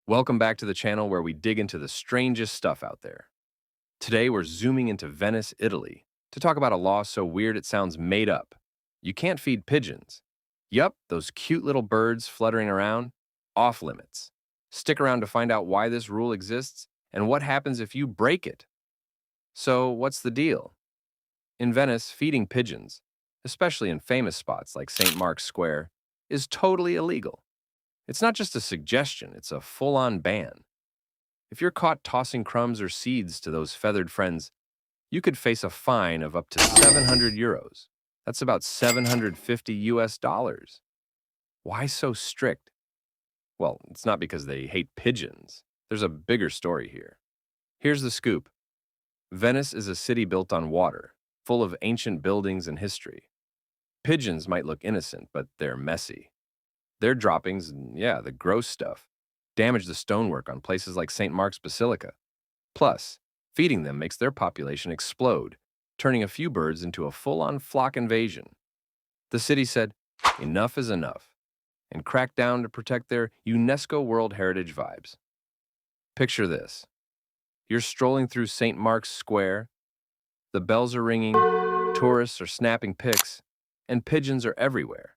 Welcome back to the channel where we dig into the strangest stuff out there. Today we're zooming into Venice, Italy, to talk about a law so weird it sounds made up. You can't feed pigeons. Yup, those cute little birds fluttering around, off limits. Stick around to find out why this rule exists and what happens if you break it. So, what's the deal? In Venice, feeding pigeons, especially in famous spots like StMarksSquare, is totally illegal. It's not just a suggestion, it's a full-on ban. If you're caught tossing crumbs or seeds to those feathered friends, you could face a fine of up to 700 euros. That's about 750 US dollars. Why so strict? Well, it's not because they hate pigeons. There's a bigger story here. Here's the scoop. Venice is a city built on water, full of ancient buildings and history. Pigeons might look innocent, but they're messy. Their droppings, yeah, the gross stuff, damage the stonework on places like St. Mark's Basilica. Plus, feeding them makes their population explode, turning a few birds into a full-on flock invasion. The city said, enough is enough, and cracked down to protect their UNESCO World Heritage vibes. Picture this. You're strolling through St. Mark's Square, the bells are ringing, tourists are snapping pics, and pigeons are everywhere.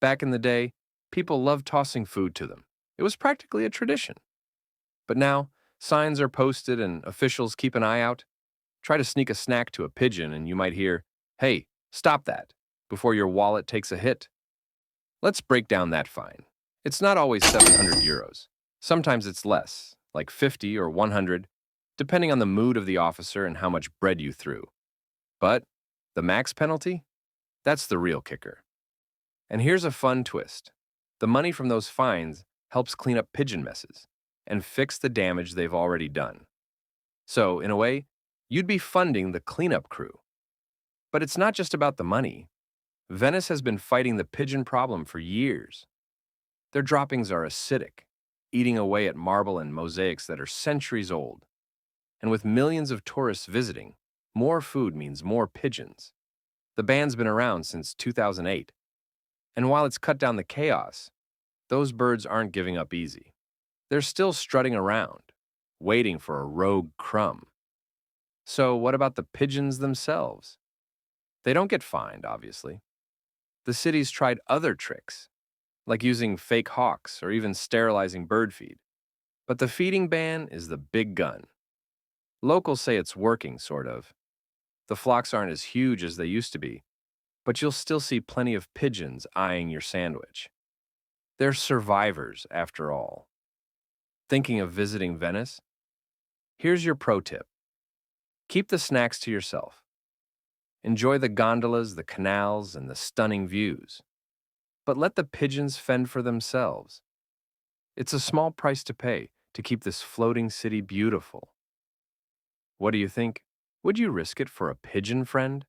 Back in the day, people loved tossing food to them. It was practically a tradition. But now, signs are posted and officials keep an eye out. Try to sneak a snack to a pigeon and you might hear, "Hey, stop that," before your wallet takes a hit. Let's break down that fine. It's not always 700 euros. Sometimes it's less, like 50 or 100, depending on the mood of the officer and how much bread you threw. But the max penalty? That's the real kicker. And here's a fun twist. The money from those fines helps clean up pigeon messes and fix the damage they've already done. So, in a way, you'd be funding the cleanup crew. But it's not just about the money. Venice has been fighting the pigeon problem for years. Their droppings are acidic, eating away at marble and mosaics that are centuries old. And with millions of tourists visiting, more food means more pigeons. The ban's been around since 2008. And while it's cut down the chaos, those birds aren't giving up easy. They're still strutting around, waiting for a rogue crumb. So what about the pigeons themselves? They don't get fined, obviously. The city's tried other tricks, like using fake hawks or even sterilizing bird feed. But the feeding ban is the big gun. Locals say it's working, sort of. The flocks aren't as huge as they used to be, but you'll still see plenty of pigeons eyeing your sandwich. They're survivors, after all. Thinking of visiting Venice? Here's your pro tip. Keep the snacks to yourself. Enjoy the gondolas, the canals, and the stunning views. But let the pigeons fend for themselves. It's a small price to pay to keep this floating city beautiful. What do you think? Would you risk it for a pigeon friend?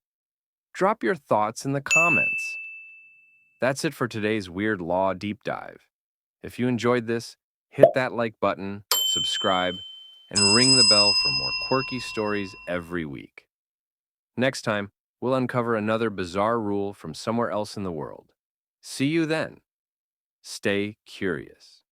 Drop your thoughts in the comments. That's it for today's Weird Law Deep Dive. If you enjoyed this, hit that like button, subscribe, and ring the bell for more quirky stories every week. Next time, we'll uncover another bizarre rule from somewhere else in the world. See you then. Stay curious.